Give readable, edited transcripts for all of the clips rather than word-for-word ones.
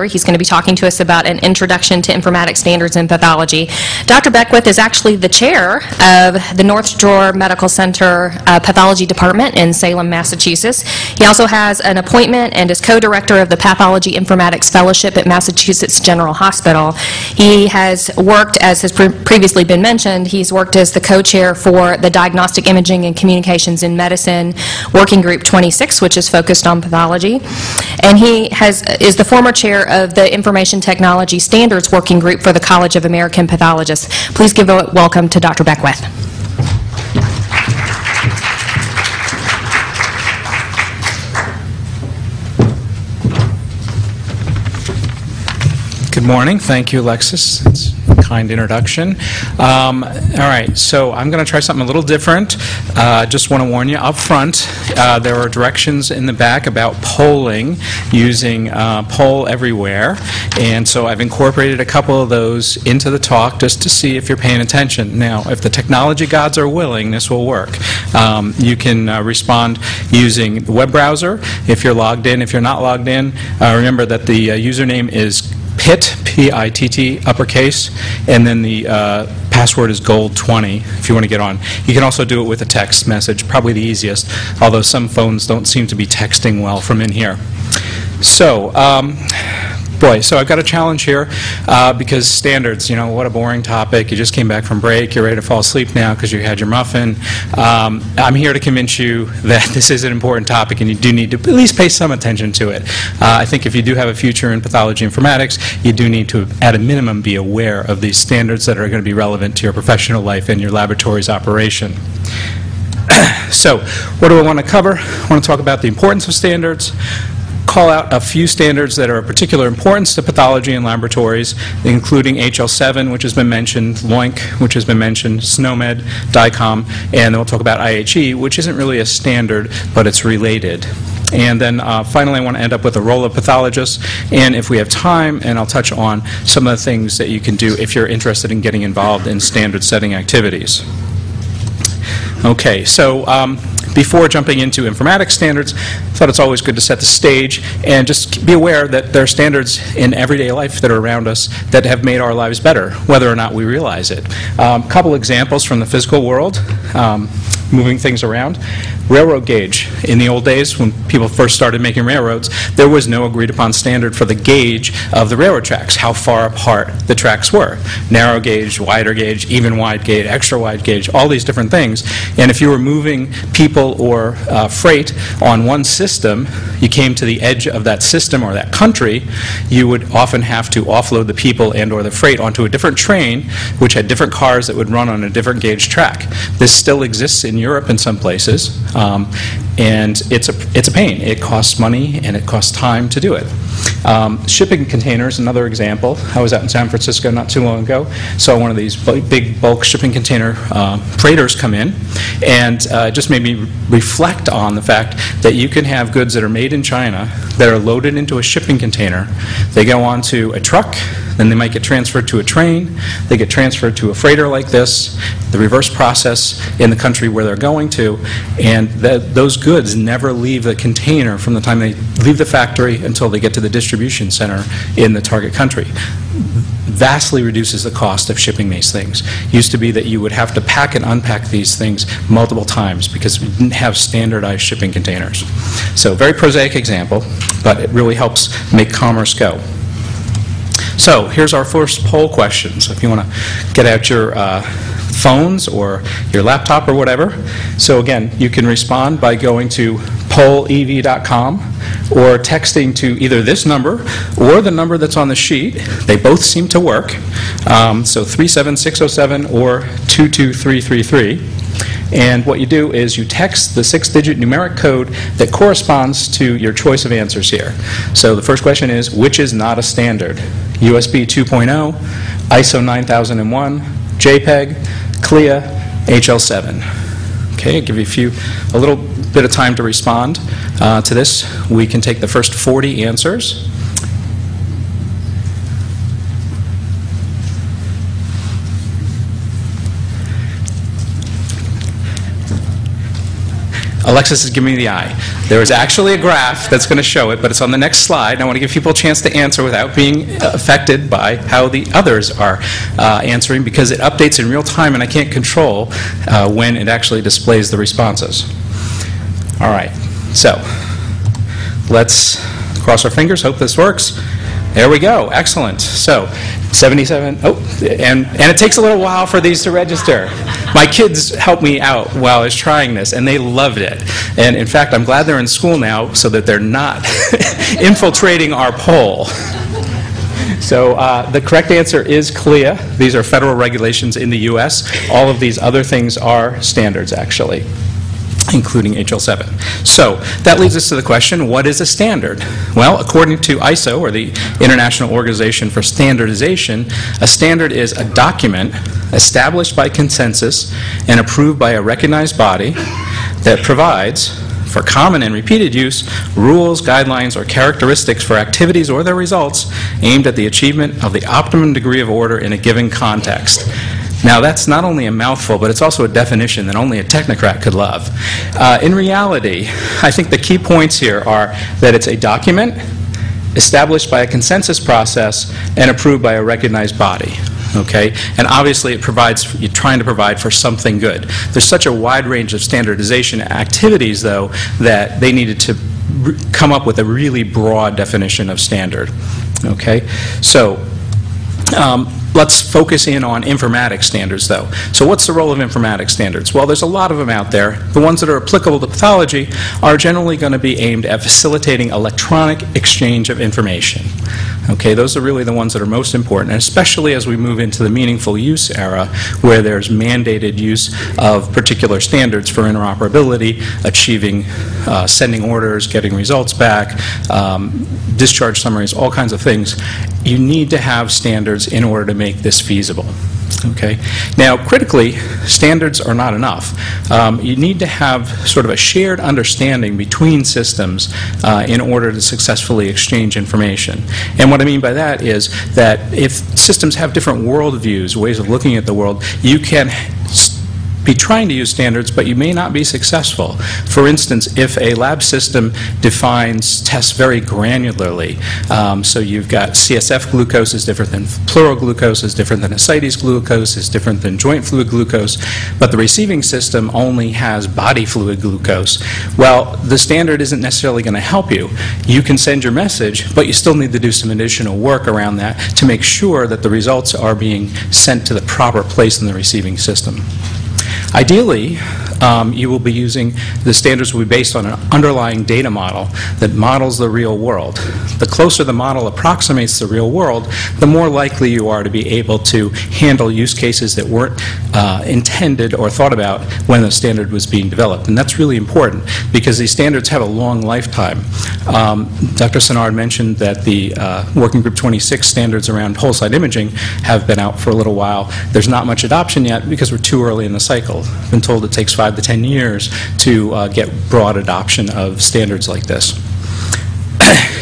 He's going to be talking to us about an introduction to informatics standards in pathology. Dr. Beckwith is actually the chair of the North Shore Medical Center Pathology Department in Salem, Massachusetts. He also has an appointment and is co-director of the Pathology Informatics Fellowship at Massachusetts General Hospital. He has worked, as has previously been mentioned, he's worked as the co-chair for the Diagnostic Imaging and Communications in Medicine Working Group 26, which is focused on pathology. And he is the former chair of the Information Technology Standards Working Group for the College of American Pathologists. Please give a welcome to Dr. Beckwith. Good morning. Thank you, Alexis. It's a kind introduction. All right, so I'm going to try something a little different. Just want to warn you up front, there are directions in the back about polling using Poll Everywhere, and so I've incorporated a couple of those into the talk just to see if you're paying attention. Now, if the technology gods are willing, this will work. You can respond using the web browser if you're logged in. If you're not logged in, remember that the username is PITT, P-I-T-T, uppercase, and then the password is gold20 if you want to get on. You can also do it with a text message, probably the easiest, although some phones don't seem to be texting well from in here. So, so I've got a challenge here because standards, you know, what a boring topic. You just came back from break, you're ready to fall asleep now because you had your muffin. I'm here to convince you that this is an important topic and you do need to at least pay some attention to it. I think if you do have a future in pathology informatics, you do need to, at a minimum, be aware of these standards that are going to be relevant to your professional life and your laboratory's operation. So, what do I want to cover? I want to talk about the importance of standards, call out a few standards that are of particular importance to pathology and laboratories, including HL7, which has been mentioned, LOINC, which has been mentioned, SNOMED, DICOM, and then we'll talk about IHE, which isn't really a standard, but it's related. And then finally, I want to end up with the role of pathologists, and if we have time, and I'll touch on some of the things that you can do if you're interested in getting involved in standard setting activities. Okay, so before jumping into informatics standards, I thought it's always good to set the stage and just be aware that there are standards in everyday life that are around us that have made our lives better, whether or not we realize it. A couple examples from the physical world, moving things around. Railroad gauge. In the old days, when people first started making railroads, there was no agreed upon standard for the gauge of the railroad tracks, how far apart the tracks were. Narrow gauge, wider gauge, even wide gauge, extra wide gauge, all these different things. And if you were moving people or freight on one system, you came to the edge of that system or that country, you would often have to offload the people and or the freight onto a different train, which had different cars that would run on a different gauge track. This still exists in Europe in some places. And it's a pain. It costs money and it costs time to do it. Shipping containers, another example. I was out in San Francisco not too long ago, saw one of these big bulk shipping container freighters come in, and it just made me reflect on the fact that you can have goods that are made in China that are loaded into a shipping container. They go onto a truck, then they might get transferred to a train, they get transferred to a freighter like this, the reverse process in the country where they're going to, and those goods never leave the container from the time they leave the factory until they get to the distribution center in the target country. Vastly reduces the cost of shipping these things. Used to be that you would have to pack and unpack these things multiple times because we didn't have standardized shipping containers. So very prosaic example, but it really helps make commerce go. So here's our first poll question. So if you want to get out your phones or your laptop or whatever. So again, you can respond by going to pollev.com or texting to either this number or the number that's on the sheet. They both seem to work. So 37607 or 22333. And what you do is you text the 6-digit numeric code that corresponds to your choice of answers here. So the first question is, which is not a standard? USB 2.0, ISO 9001, JPEG, CLIA, HL7. Okay, I'll give you a little bit of time to respond to this. We can take the first 40 answers. Alexis is giving me the eye. There is actually a graph that's going to show it, but it's on the next slide. And I want to give people a chance to answer without being affected by how the others are answering, because it updates in real time and I can't control when it actually displays the responses. All right, so let's cross our fingers, hope this works. There we go, excellent. So 77, and it takes a little while for these to register. My kids helped me out while I was trying this, and they loved it. And in fact, I'm glad they're in school now so that they're not infiltrating our poll. So the correct answer is CLIA. These are federal regulations in the US. All of these other things are standards, actually, including HL7. So that leads us to the question, what is a standard? Well, according to ISO, or the International Organization for Standardization, a standard is a document established by consensus and approved by a recognized body that provides for common and repeated use rules, guidelines, or characteristics for activities or their results aimed at the achievement of the optimum degree of order in a given context. Now, that's not only a mouthful, but it's also a definition that only a technocrat could love. In reality, I think the key points here are that it's a document established by a consensus process and approved by a recognized body. Okay? And obviously, you're trying to provide for something good. There's such a wide range of standardization activities, though, that they needed to come up with a really broad definition of standard. Okay? So, let's focus in on informatics standards, though. So what's the role of informatics standards? Well, there's a lot of them out there. The ones that are applicable to pathology are generally going to be aimed at facilitating electronic exchange of information. Okay, those are really the ones that are most important, and especially as we move into the meaningful use era, where there's mandated use of particular standards for interoperability, achieving sending orders, getting results back, discharge summaries, all kinds of things. You need to have standards in order to make this feasible. Okay. Now, critically, standards are not enough. You need to have sort of a shared understanding between systems in order to successfully exchange information. And what I mean by that is that if systems have different worldviews, ways of looking at the world, you can be trying to use standards, but you may not be successful. For instance, if a lab system defines tests very granularly, so you've got CSF glucose is different than pleural glucose, is different than ascites glucose, is different than joint fluid glucose, but the receiving system only has body fluid glucose, well, the standard isn't necessarily going to help you. You can send your message, but you still need to do some additional work around that to make sure that the results are being sent to the proper place in the receiving system. Ideally, you will be using, the standards will be based on an underlying data model that models the real world. The closer the model approximates the real world, the more likely you are to be able to handle use cases that weren't intended or thought about when the standard was being developed. And that's really important because these standards have a long lifetime. Dr. Senard mentioned that the Working Group 26 standards around whole site imaging have been out for a little while. There's not much adoption yet because we're too early in the cycle. I've been told it takes 5 to 10 years to get broad adoption of standards like this.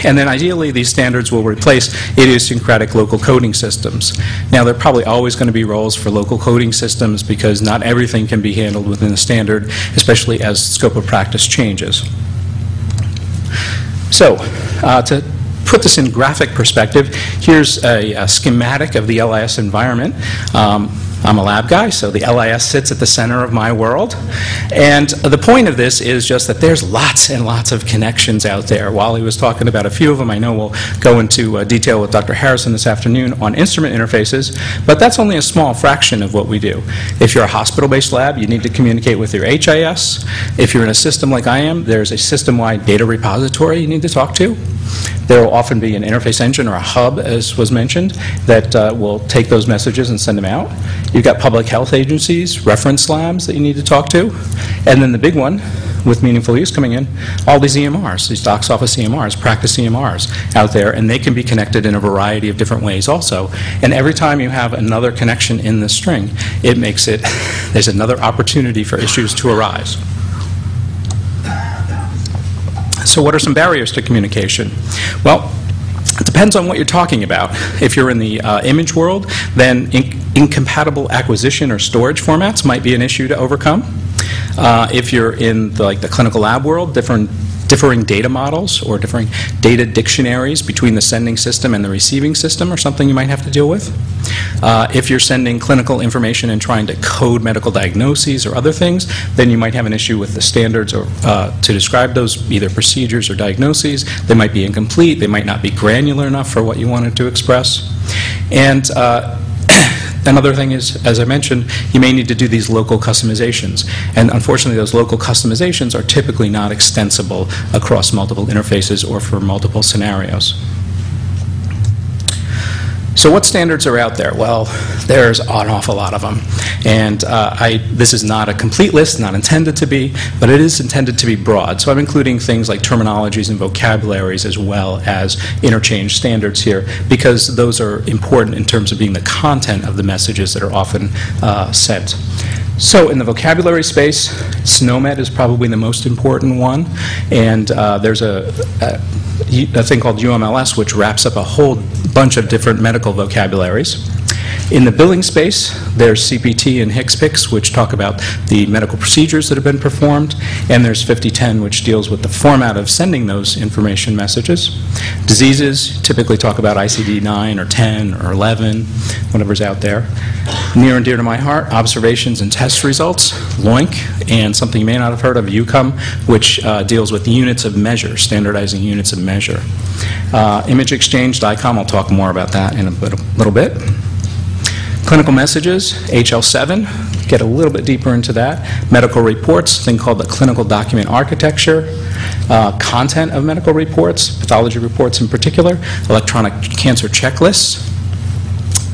And then ideally, these standards will replace idiosyncratic local coding systems. Now, there are probably always going to be roles for local coding systems because not everything can be handled within a standard, especially as scope of practice changes. So, to put this in graphic perspective, here's a schematic of the LIS environment. I'm a lab guy, so the LIS sits at the center of my world. And the point of this is just that there's lots and lots of connections out there. Wally was talking about a few of them. I know we'll go into detail with Dr. Harrison this afternoon on instrument interfaces, but that's only a small fraction of what we do. If you're a hospital-based lab, you need to communicate with your HIS. If you're in a system like I am, there's a system-wide data repository you need to talk to. There will often be an interface engine or a hub, as was mentioned, that will take those messages and send them out. You've got public health agencies, reference labs that you need to talk to. And then the big one, with meaningful use coming in, all these EMRs, these docs office EMRs, practice EMRs out there, and they can be connected in a variety of different ways also. And every time you have another connection in the string, it makes it, there's another opportunity for issues to arise. So what are some barriers to communication? Well, it depends on what you're talking about. If you're in the image world, then incompatible acquisition or storage formats might be an issue to overcome. If you're in the clinical lab world, differing data models or differing data dictionaries between the sending system and the receiving system are something you might have to deal with. If you're sending clinical information and trying to code medical diagnoses or other things, then you might have an issue with the standards or, to describe those either procedures or diagnoses. They might be incomplete. They might not be granular enough for what you wanted to express. And another thing is, as I mentioned, you may need to do these local customizations. And unfortunately, those local customizations are typically not extensible across multiple interfaces or for multiple scenarios. So what standards are out there? Well, there's an awful lot of them. And this is not a complete list, not intended to be, but it is intended to be broad. So I'm including things like terminologies and vocabularies as well as interchange standards here, because those are important in terms of being the content of the messages that are often sent. So in the vocabulary space, SNOMED is probably the most important one, and there's a thing called UMLS, which wraps up a whole bunch of different medical vocabularies. In the billing space, there's CPT and HCPCS, which talk about the medical procedures that have been performed, and there's 5010, which deals with the format of sending those information messages. Diseases typically talk about ICD-9 or 10 or 11, whatever's out there. Near and dear to my heart, observations and test results, LOINC, and something you may not have heard of, UCOM, which deals with units of measure, standardizing units of measure. Image exchange, DICOM, I'll talk more about that in a little bit. Clinical messages, HL7, get a little bit deeper into that. Medical reports, a thing called the clinical document architecture. Content of medical reports, pathology reports in particular. Electronic cancer checklists.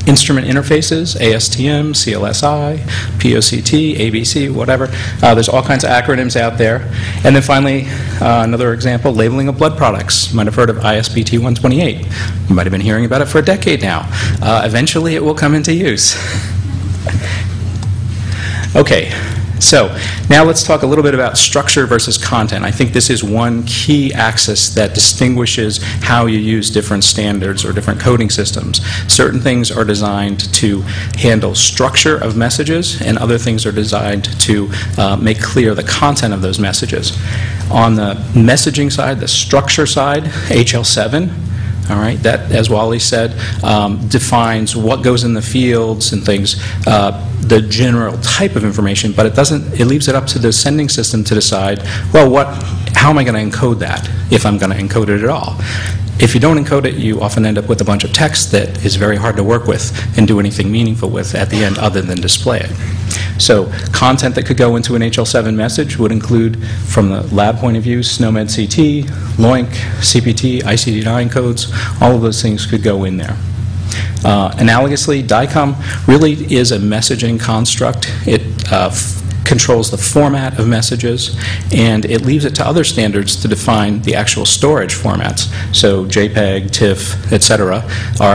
Instrument interfaces, ASTM, CLSI, POCT, ABC, whatever. There's all kinds of acronyms out there. And then finally, another example, labeling of blood products. You might have heard of ISBT 128. You might have been hearing about it for a decade now. Eventually, it will come into use. Okay. So now let's talk a little bit about structure versus content. I think this is one key axis that distinguishes how you use different standards or different coding systems. Certain things are designed to handle structure of messages, and other things are designed to make clear the content of those messages. On the messaging side, the structure side, HL7, all right, that, as Wally said, defines what goes in the fields and things, the general type of information, but it leaves it up to the sending system to decide, well, how am I going to encode that, if I'm going to encode it at all? If you don't encode it, you often end up with a bunch of text that is very hard to work with and do anything meaningful with at the end other than display it. So content that could go into an HL7 message would include, from the lab point of view, SNOMED CT, LOINC, CPT, ICD-9 codes, all of those things could go in there. Analogously, DICOM really is a messaging construct. It controls the format of messages, and it leaves it to other standards to define the actual storage formats. So JPEG, TIFF, etc.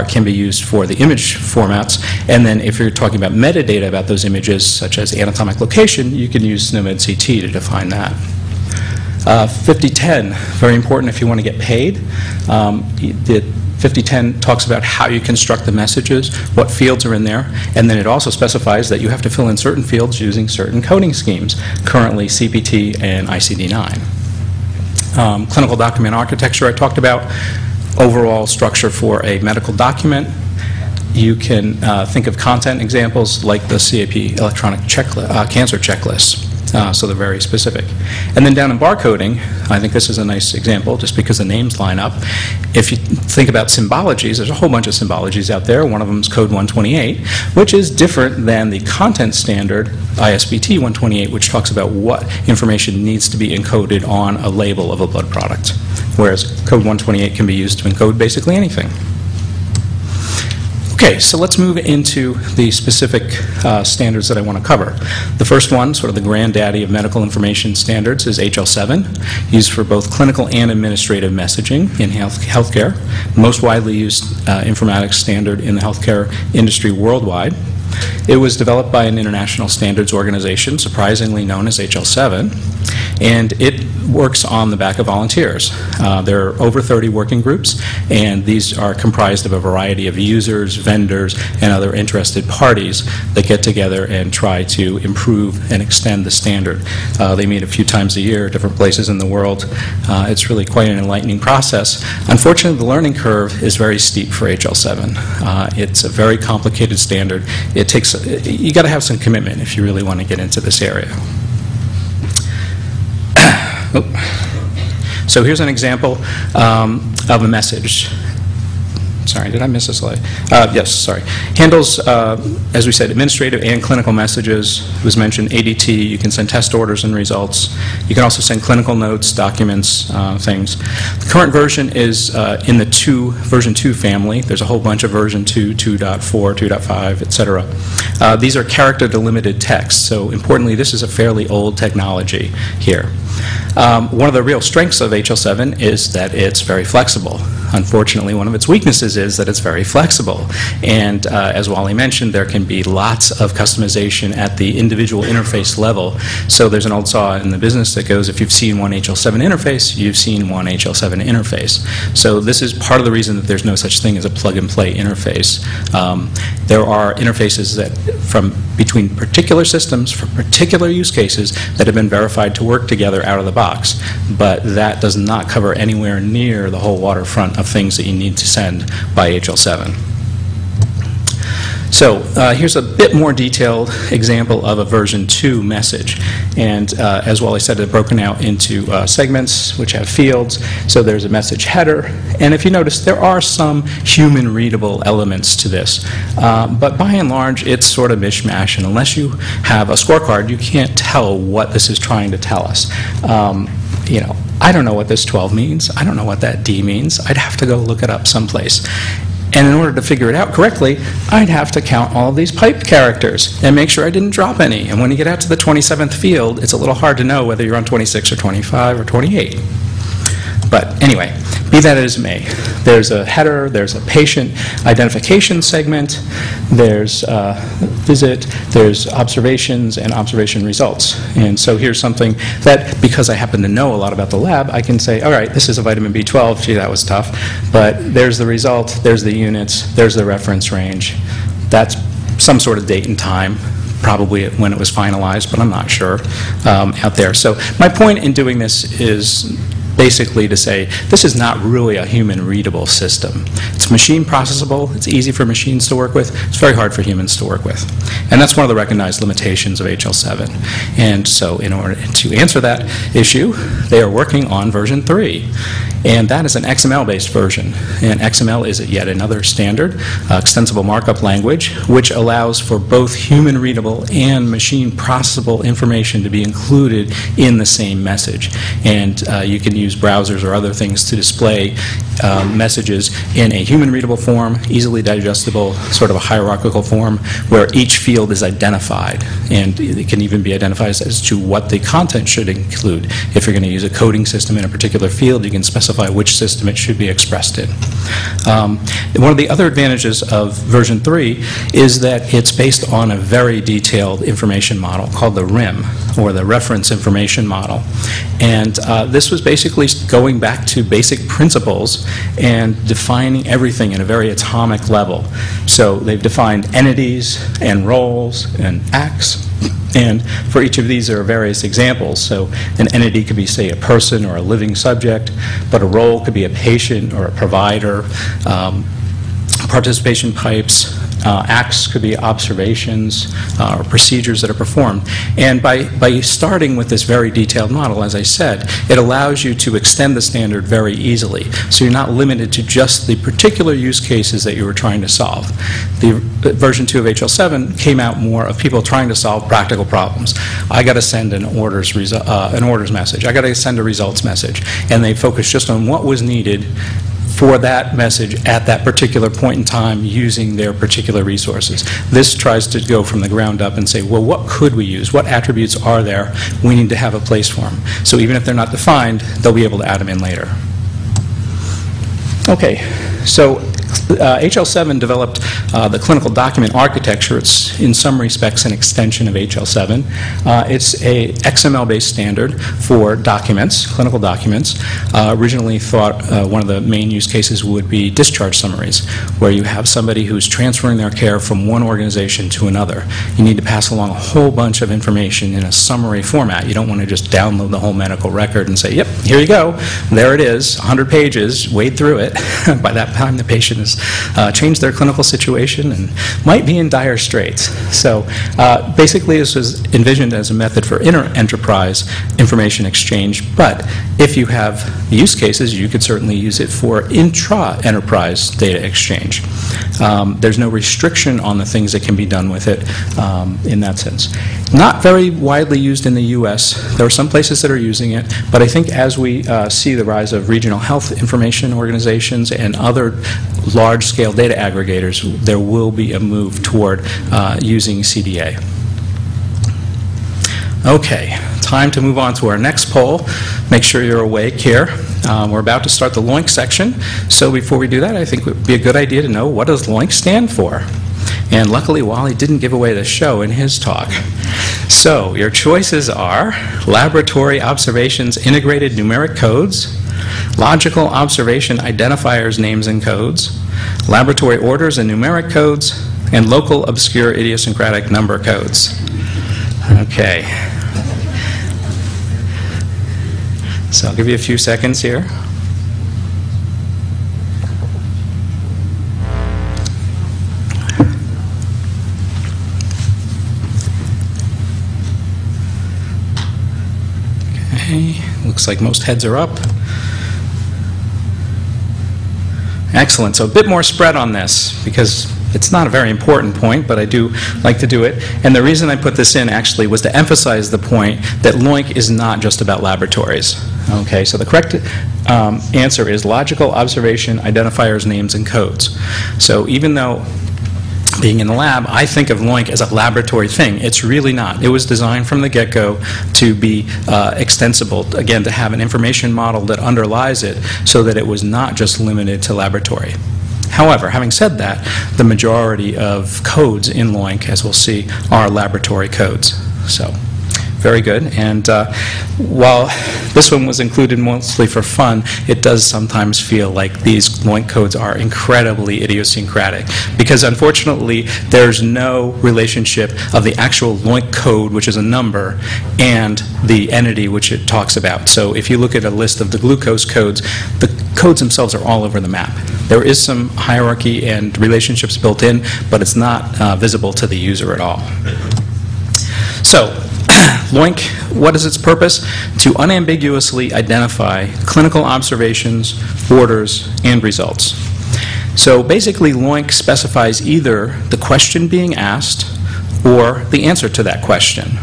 Can be used for the image formats, and then if you're talking about metadata about those images, such as anatomic location, you can use SNOMED CT to define that. 5010, very important if you want to get paid. The 5010 talks about how you construct the messages, what fields are in there, and then it also specifies that you have to fill in certain fields using certain coding schemes, currently CPT and ICD-9. Clinical document architecture I talked about, overall structure for a medical document. You can think of content examples like the CAP electronic cancer checklist. So they're very specific. And then down in barcoding, I think this is a nice example just because the names line up. If you think about symbologies, there's a whole bunch of symbologies out there. One of them is code 128, which is different than the content standard ISBT 128, which talks about what information needs to be encoded on a label of a blood product, whereas code 128 can be used to encode basically anything. Okay, so let's move into the specific standards that I want to cover. The first one, sort of the granddaddy of medical information standards, is HL7, used for both clinical and administrative messaging in healthcare. Most widely used informatics standard in the healthcare industry worldwide. It was developed by an international standards organization, surprisingly known as HL7, and it works on the back of volunteers. There are over 30 working groups, and these are comprised of a variety of users, vendors, and other interested parties that get together and try to improve and extend the standard. They meet a few times a year at different places in the world. It's really quite an enlightening process. Unfortunately, the learning curve is very steep for HL7. It's a very complicated standard. It takes, you got to have some commitment if you really want to get into this area. So here's an example of a message. Sorry, did I miss a slide? Yes, sorry. Handles, as we said, administrative and clinical messages. It was mentioned ADT. You can send test orders and results. You can also send clinical notes, documents, things. The current version is in the version 2 family. There's a whole bunch of version 2, 2.4, 2.5, etc. These are character-delimited text. So importantly, this is a fairly old technology here. One of the real strengths of HL7 is that it's very flexible. Unfortunately, one of its weaknesses is that it's very flexible. And as Wally mentioned, there can be lots of customization at the individual interface level. So there's an old saw in the business that goes, if you've seen one HL7 interface, you've seen one HL7 interface. So this is part of the reason that there's no such thing as a plug-and-play interface. There are interfaces that between particular systems for particular use cases that have been verified to work together out of the box, but that does not cover anywhere near the whole waterfront of things that you need to send by HL7. So here's a bit more detailed example of a version 2 message. And as Wally said, they're broken out into segments which have fields. So there's a message header. And if you notice, there are some human-readable elements to this. But by and large, it's sort of mishmash. And unless you have a scorecard, you can't tell what this is trying to tell us. You know, I don't know what this 12 means. I don't know what that D means. I'd have to go look it up someplace. And in order to figure it out correctly, I'd have to count all of these pipe characters and make sure I didn't drop any. And when you get out to the 27th field, it's a little hard to know whether you're on 26 or 25 or 28. But anyway, be that as it may, there's a header, there's a patient identification segment, there's visit, there's observations and observation results. And so here's something that, because I happen to know a lot about the lab, I can say, all right, this is a vitamin B12. Gee, that was tough. But there's the result, there's the units, there's the reference range. That's some sort of date and time, probably when it was finalized, but I'm not sure, out there. So my point in doing this is basically to say this is not really a human readable system. It's machine processable, it's easy for machines to work with, it's very hard for humans to work with. And that's one of the recognized limitations of HL7. And so in order to answer that issue, they are working on version 3. And that is an XML-based version. And XML is yet another standard, extensible markup language, which allows for both human readable and machine processable information to be included in the same message. And you can use browsers or other things to display messages in a human readable form, easily digestible, sort of a hierarchical form, where each field is identified. And it can even be identified as to what the content should include. If you're going to use a coding system in a particular field, you can specify which system it should be expressed in. One of the other advantages of version 3 is that it's based on a very detailed information model called the RIM, or the Reference Information Model. And this was basically going back to basic principles and defining everything at a very atomic level. So they've defined entities and roles and acts. And for each of these, there are various examples. So an entity could be, say, a person or a living subject, but a role could be a patient or a provider. Participation pipes, acts could be observations or procedures that are performed. And by starting with this very detailed model, as I said, it allows you to extend the standard very easily. So you're not limited to just the particular use cases that you were trying to solve. The version 2 of HL7 came out more of people trying to solve practical problems. I got to send an orders message. I got to send a results message. And they focused just on what was needed for that message at that particular point in time using their particular resources. This tries to go from the ground up and say, well, what could we use? What attributes are there? We need to have a place for them. So even if they're not defined, they'll be able to add them in later. Okay, so HL7 developed the clinical document architecture. It's in some respects an extension of HL7. It's a XML-based standard for documents, clinical documents. Originally thought one of the main use cases would be discharge summaries, where you have somebody who's transferring their care from one organization to another. You need to pass along a whole bunch of information in a summary format. You don't want to just download the whole medical record and say, yep, here you go, there it is, 100 pages, wade through it. By that time, the patient has changed their clinical situation and might be in dire straits. So basically, this was envisioned as a method for inter-enterprise information exchange, but if you have use cases, you could certainly use it for intra-enterprise data exchange. There's no restriction on the things that can be done with it in that sense. Not very widely used in the U.S. There are some places that are using it, but I think as we see the rise of regional health information organizations and other large-scale data aggregators, there will be a move toward using CDA. Okay, time to move on to our next poll. Make sure you're awake here. We're about to start the LOINC section, so before we do that, I think it would be a good idea to know, what does LOINC stand for? And luckily, Wally didn't give away the show in his talk. So your choices are Laboratory Observations Integrated Numeric Codes, Logical Observation Identifiers Names and Codes, Laboratory Orders and Numeric Codes, and Local Obscure Idiosyncratic Number Codes. Okay. So I'll give you a few seconds here. Okay, looks like most heads are up. Excellent. So a bit more spread on this, because it's not a very important point, but I do like to do it. And the reason I put this in actually was to emphasize the point that LOINC is not just about laboratories. Okay, so the correct answer is Logical Observation Identifiers, Names, and Codes. So even though being in the lab, I think of LOINC as a laboratory thing. It's really not. It was designed from the get-go to be extensible, again, to have an information model that underlies it so that it was not just limited to laboratory. However, having said that, the majority of codes in LOINC, as we'll see, are laboratory codes. So, very good. And while this one was included mostly for fun, it does sometimes feel like these LOINC codes are incredibly idiosyncratic, because unfortunately there's no relationship of the actual LOINC code, which is a number, and the entity which it talks about. So if you look at a list of the glucose codes, the codes themselves are all over the map. There is some hierarchy and relationships built in, but it's not visible to the user at all. So, LOINC, what is its purpose? To unambiguously identify clinical observations, orders, and results. So basically, LOINC specifies either the question being asked or the answer to that question.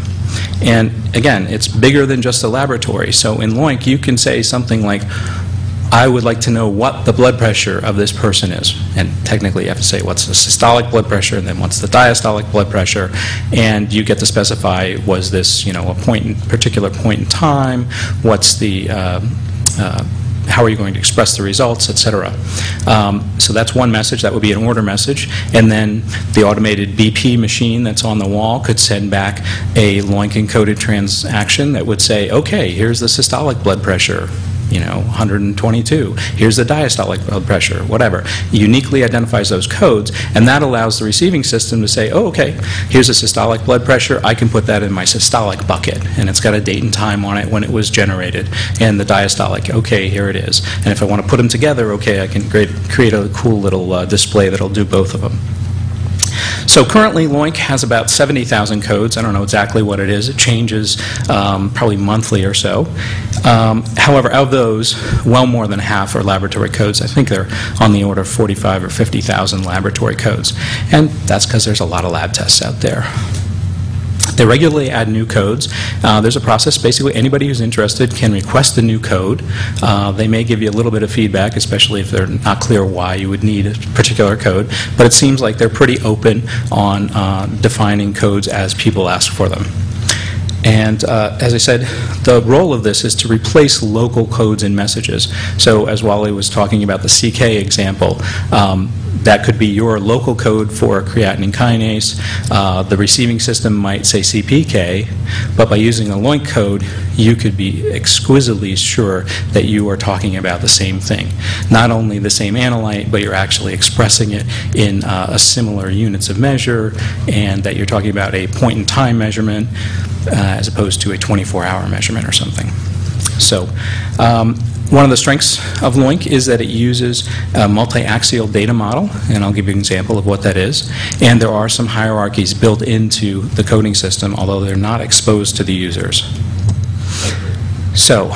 And again, it's bigger than just a laboratory. So in LOINC, you can say something like, I would like to know what the blood pressure of this person is. And technically you have to say what's the systolic blood pressure and then what's the diastolic blood pressure. And you get to specify, was this, you know, a particular point in time, what's the, how are you going to express the results, etc. So that's one message. That would be an order message. And then the automated BP machine that's on the wall could send back a LOINC encoded transaction that would say, okay, here's the systolic blood pressure, you know, 122. Here's the diastolic blood pressure, whatever. Uniquely identifies those codes, and that allows the receiving system to say, oh, okay, here's a systolic blood pressure. I can put that in my systolic bucket, and it's got a date and time on it when it was generated. And the diastolic, okay, here it is. And if I want to put them together, okay, I can create a cool little display that'll do both of them. So currently, LOINC has about 70,000 codes. I don't know exactly what it is. It changes probably monthly or so. However, of those, well more than half are laboratory codes. I think they're on the order of 45 or 50,000 laboratory codes. And that's because there's a lot of lab tests out there. They regularly add new codes. There's a process. Basically, anybody who's interested can request a new code. They may give you a little bit of feedback, especially if they're not clear why you would need a particular code. But it seems like they're pretty open on defining codes as people ask for them. And as I said, the role of this is to replace local codes in messages. So as Wally was talking about the CK example, that could be your local code for creatinine kinase. The receiving system might say CPK, but by using a LOINC code, you could be exquisitely sure that you are talking about the same thing. Not only the same analyte, but you're actually expressing it in a similar units of measure, and that you're talking about a point-in-time measurement as opposed to a 24-hour measurement or something. So one of the strengths of LOINC is that it uses a multi-axial data model, and I'll give you an example of what that is. And there are some hierarchies built into the coding system, although they're not exposed to the users. So,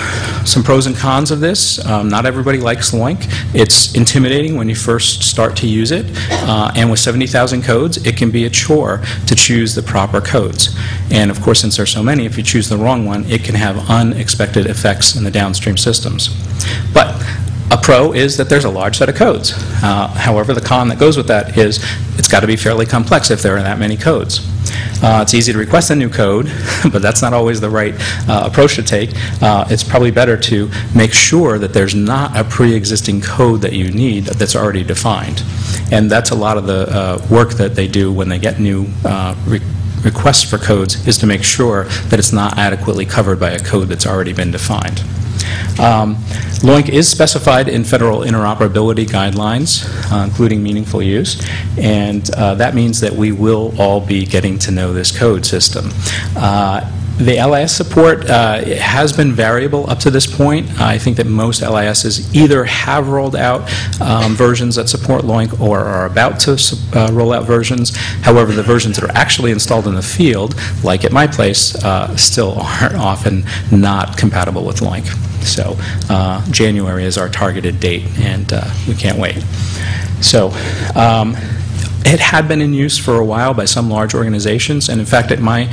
some pros and cons of this. Not everybody likes LOINC. It's intimidating when you first start to use it, and with 70,000 codes, it can be a chore to choose the proper codes. And of course, since there are so many, if you choose the wrong one, it can have unexpected effects in the downstream systems. But a pro is that there's a large set of codes. However, the con that goes with that is it's got to be fairly complex if there are that many codes. It's easy to request a new code, but that's not always the right approach to take. It's probably better to make sure that there's not a pre-existing code that you need that's already defined. And that's a lot of the work that they do when they get new requests for codes, is to make sure that it's not adequately covered by a code that's already been defined. LOINC is specified in federal interoperability guidelines, including meaningful use, and that means that we will all be getting to know this code system. The LIS support has been variable up to this point. I think that most LISs either have rolled out versions that support LOINC or are about to roll out versions. However, the versions that are actually installed in the field, like at my place, still are often not compatible with LOINC. So January is our targeted date, and we can't wait. So it had been in use for a while by some large organizations, and in fact at my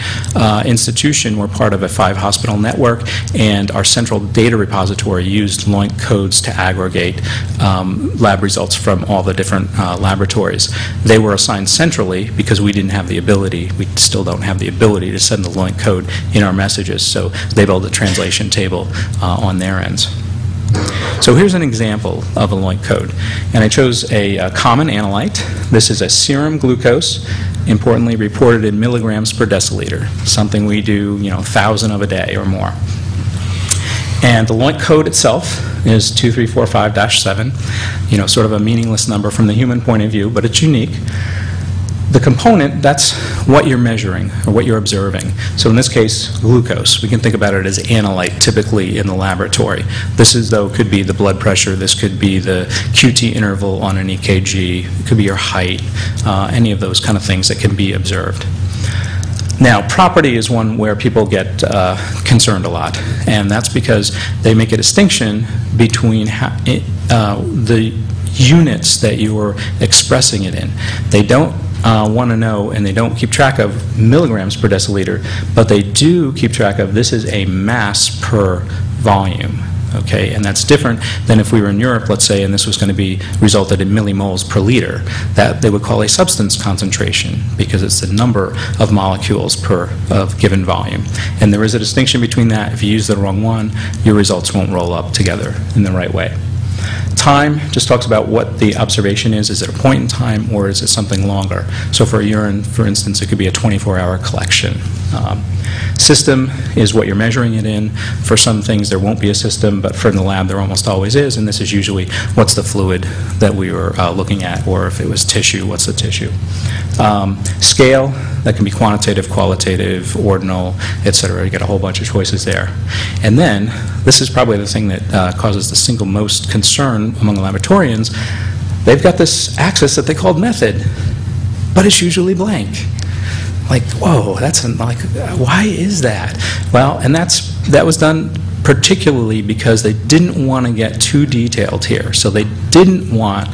institution we're part of a 5-hospital network, and our central data repository used LOINC codes to aggregate lab results from all the different laboratories. They were assigned centrally because we didn't have the ability, we still don't have the ability to send the LOINC code in our messages, so they built a translation table on their ends. So here's an example of a LOINC code, and I chose a common analyte. This is a serum glucose, importantly reported in milligrams per deciliter, something we do, 1,000 of a day or more. And the LOINC code itself is 2345-7, sort of a meaningless number from the human point of view, but it's unique. The component, that's what you're measuring or what you're observing. So in this case, glucose. We can think about it as analyte typically in the laboratory. This is, though, could be the blood pressure. This could be the QT interval on an EKG. It could be your height, any of those kind of things that can be observed. Now, property is one where people get concerned a lot, and that's because they make a distinction between the units that you're expressing it in. They don't want to know, and they don't keep track of milligrams per deciliter, but they do keep track of this is a mass per volume. Okay, and that's different than if we were in Europe, let's say, and this was going to be resulted in millimoles per liter. That they would call a substance concentration because it's the number of molecules per given volume. And there is a distinction between that. If you use the wrong one, your results won't roll up together in the right way. Time just talks about what the observation is. Is it a point in time or is it something longer? So for urine, for instance, it could be a 24-hour collection. System is what you're measuring it in. For some things there won't be a system, but for the lab there almost always is, and this is usually what's the fluid that we were looking at, or if it was tissue, what's the tissue. Scale, that can be quantitative, qualitative, ordinal, etc. You get a whole bunch of choices there. And then, this is probably the thing that causes the single most concern among laboratorians. They've got this axis that they called method, but it's usually blank. Like, whoa, why is that? Well, and that was done particularly because they didn't want to get too detailed here. So they didn't want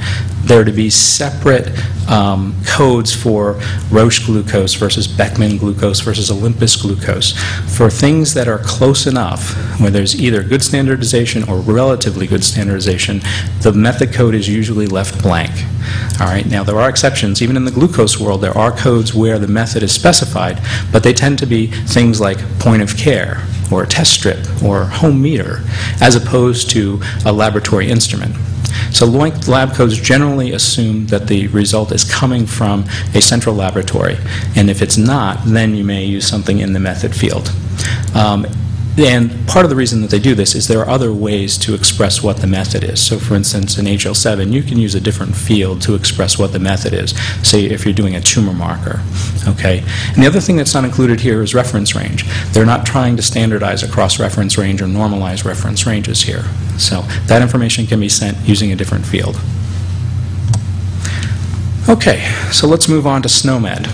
there to be separate codes for Roche glucose versus Beckman glucose versus Olympus glucose. For things that are close enough, where there's either good standardization or relatively good standardization, the method code is usually left blank. All right, now there are exceptions. Even in the glucose world, there are codes where the method is specified, but they tend to be things like point of care, or a test strip, or home meter, as opposed to a laboratory instrument. So lab codes generally assume that the result is coming from a central laboratory, and if it's not, then you may use something in the method field. And part of the reason that they do this is there are other ways to express what the method is. So for instance, in HL7, you can use a different field to express what the method is, say if you're doing a tumor marker. Okay? And the other thing that's not included here is reference range. They're not trying to standardize across reference range or normalize reference ranges here. So that information can be sent using a different field. Okay, so let's move on to SNOMED.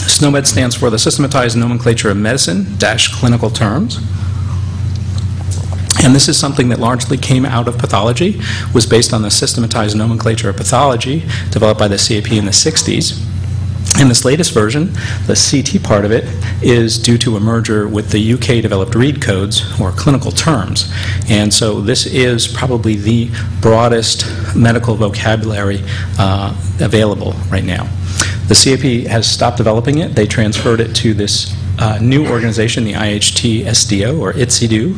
SNOMED stands for the Systematized Nomenclature of Medicine - Clinical Terms. And this is something that largely came out of pathology, was based on the Systematized Nomenclature of Pathology developed by the CAP in the 60s. And this latest version, the CT part of it, is due to a merger with the UK-developed READ codes, or clinical terms. And so this is probably the broadest medical vocabulary available right now. The CAP has stopped developing it. They transferred it to this new organization, the IHT-SDO, or ITSIDO,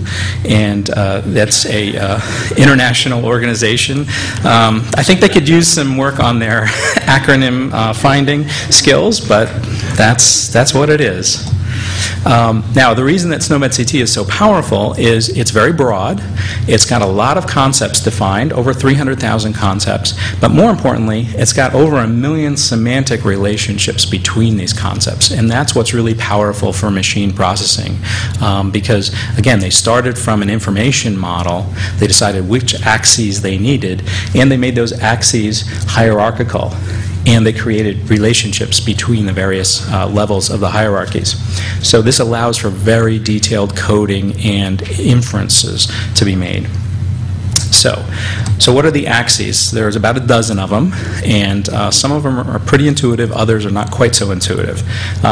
and that's a international organization. I think they could use some work on their acronym finding skills, but that's what it is. Now, the reason that SNOMED CT is so powerful is it's very broad. It's got a lot of concepts defined, over 300,000 concepts, but more importantly, it's got over 1 million semantic relationships between these concepts, and that's what's really powerful for machine processing, because, again, they started from an information model, they decided which axes they needed, and they made those axes hierarchical, and they created relationships between the various levels of the hierarchies. So this allows for very detailed coding and inferences to be made. So what are the axes? There's about a dozen of them, and some of them are pretty intuitive, others are not quite so intuitive.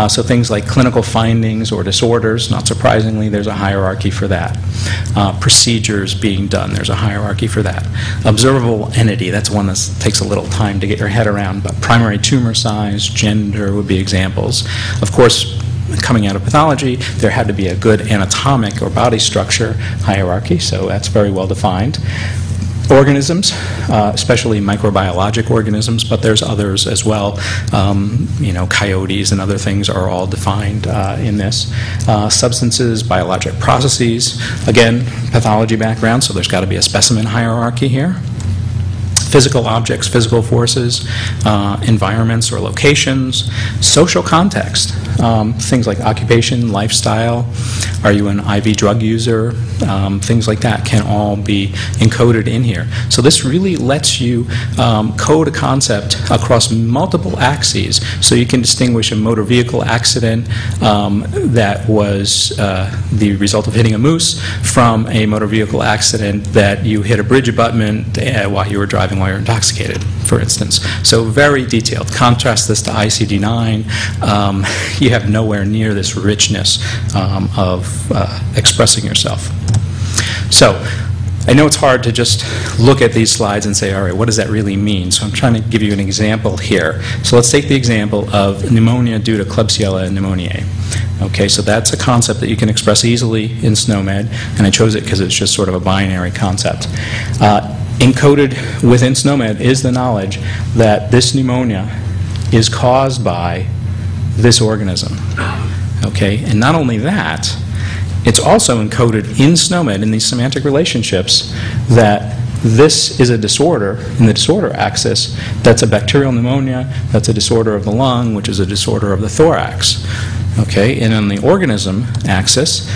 So things like clinical findings or disorders, not surprisingly, there's a hierarchy for that. Procedures being done, there's a hierarchy for that. Observable entity, that's one that takes a little time to get your head around, but primary tumor size, gender would be examples. Of course, coming out of pathology, there had to be a good anatomic or body structure hierarchy, so that's very well defined. Organisms, especially microbiologic organisms, but there's others as well. You know, coyotes and other things are all defined in this. Substances, biologic processes, again, pathology background, so there's got to be a specimen hierarchy here. Physical objects, physical forces, environments or locations, social context, things like occupation, lifestyle, are you an IV drug user, things like that can all be encoded in here. So this really lets you code a concept across multiple axes, so you can distinguish a motor vehicle accident that was the result of hitting a moose from a motor vehicle accident that you hit a bridge abutment while you were driving while you're intoxicated, for instance. So very detailed. Contrast this to ICD-9. You have nowhere near this richness of expressing yourself. So I know it's hard to just look at these slides and say, all right, what does that really mean? So I'm trying to give you an example here. So let's take the example of pneumonia due to Klebsiella pneumoniae. Okay, so that's a concept that you can express easily in SNOMED, and I chose it because it's just sort of a binary concept. Encoded within SNOMED is the knowledge that this pneumonia is caused by this organism. Okay, and not only that, it's also encoded in SNOMED, in these semantic relationships, that this is a disorder in the disorder axis that's a bacterial pneumonia, that's a disorder of the lung, which is a disorder of the thorax. Okay, and on the organism axis,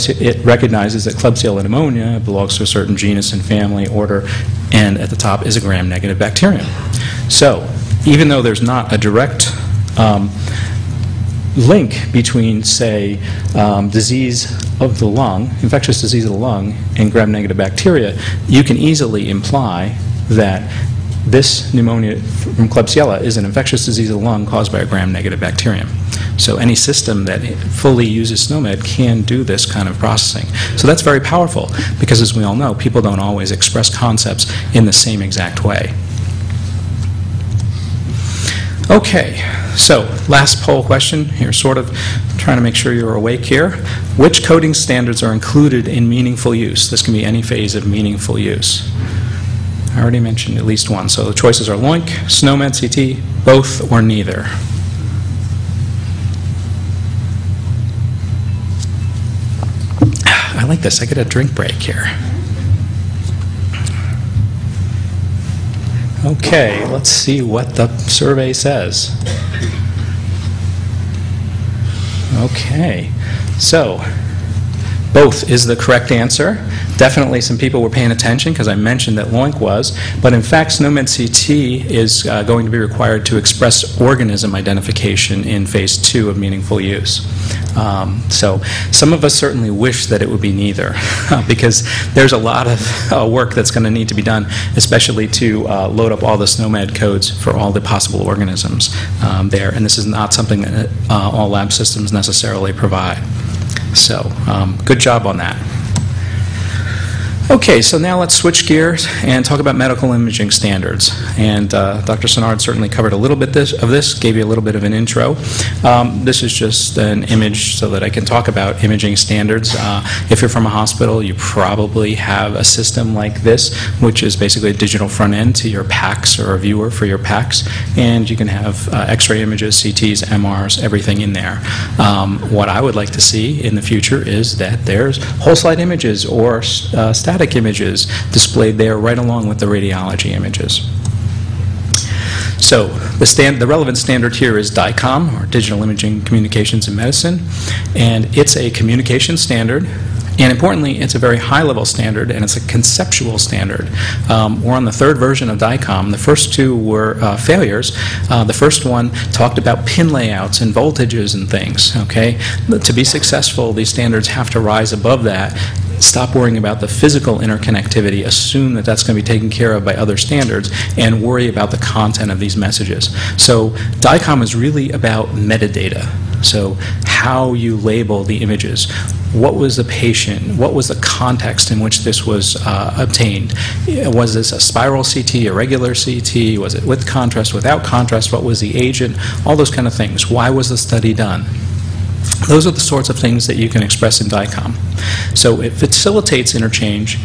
it recognizes that Klebsiella pneumonia belongs to a certain genus and family, order, and at the top is a gram-negative bacterium. So, even though there's not a direct link between, say, disease of the lung, infectious disease of the lung, and gram-negative bacteria, you can easily imply that this pneumonia from Klebsiella is an infectious disease of the lung caused by a gram-negative bacterium. So any system that fully uses SNOMED can do this kind of processing. So that's very powerful because, as we all know, people don't always express concepts in the same exact way. Okay, so last poll question here, sort of trying to make sure you're awake here. Which coding standards are included in meaningful use? This can be any phase of meaningful use. I already mentioned at least one. So the choices are LOINC, SNOMED, CT, both, or neither. I like this. I get a drink break here. Okay, let's see what the survey says. Okay, so both is the correct answer. Definitely some people were paying attention because I mentioned that LOINC was, but in fact SNOMED CT is going to be required to express organism identification in phase 2 of meaningful use. So some of us certainly wish that it would be neither because there's a lot of work that's going to need to be done, especially to load up all the SNOMED codes for all the possible organisms there, and this is not something that all lab systems necessarily provide. So good job on that. Okay, so now let's switch gears and talk about medical imaging standards. And Dr. Senard certainly covered a little bit of this, gave you a little bit of an intro. This is just an image so that I can talk about imaging standards. If you're from a hospital, you probably have a system like this, which is basically a digital front end to your PACS or a viewer for your PACS. And you can have X-ray images, CTs, MRs, everything in there. What I would like to see in the future is that there's whole slide images or static images displayed there right along with the radiology images. So the relevant standard here is DICOM, or Digital Imaging Communications in Medicine, and it's a communication standard. And importantly, it's a very high-level standard, and it's a conceptual standard. We're on the third version of DICOM. The first two were failures. The first one talked about pin layouts and voltages and things, okay? To be successful, these standards have to rise above that. Stop worrying about the physical interconnectivity, assume that that's going to be taken care of by other standards, and worry about the content of these messages. So DICOM is really about metadata. So how you label the images. What was the patient? What was the context in which this was obtained? Was this a spiral CT, a regular CT? Was it with contrast, without contrast? What was the agent? All those kind of things. Why was the study done? Those are the sorts of things that you can express in DICOM. So it facilitates interchange,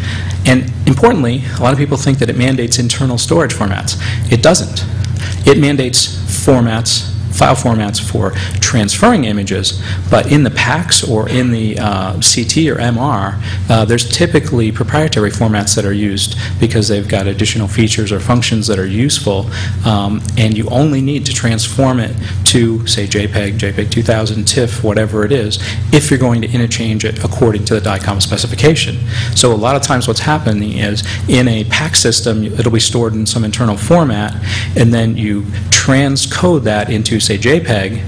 and importantly, a lot of people think that it mandates internal storage formats. It doesn't. It mandates formats, file formats for transferring images, but in the PACS or in the CT or MR, there's typically proprietary formats that are used because they've got additional features or functions that are useful, and you only need to transform it to, say, JPEG, JPEG 2000, TIFF, whatever it is, if you're going to interchange it according to the DICOM specification. So a lot of times what's happening is in a PACS system, it'll be stored in some internal format, and then you transcode that into, say, JPEG,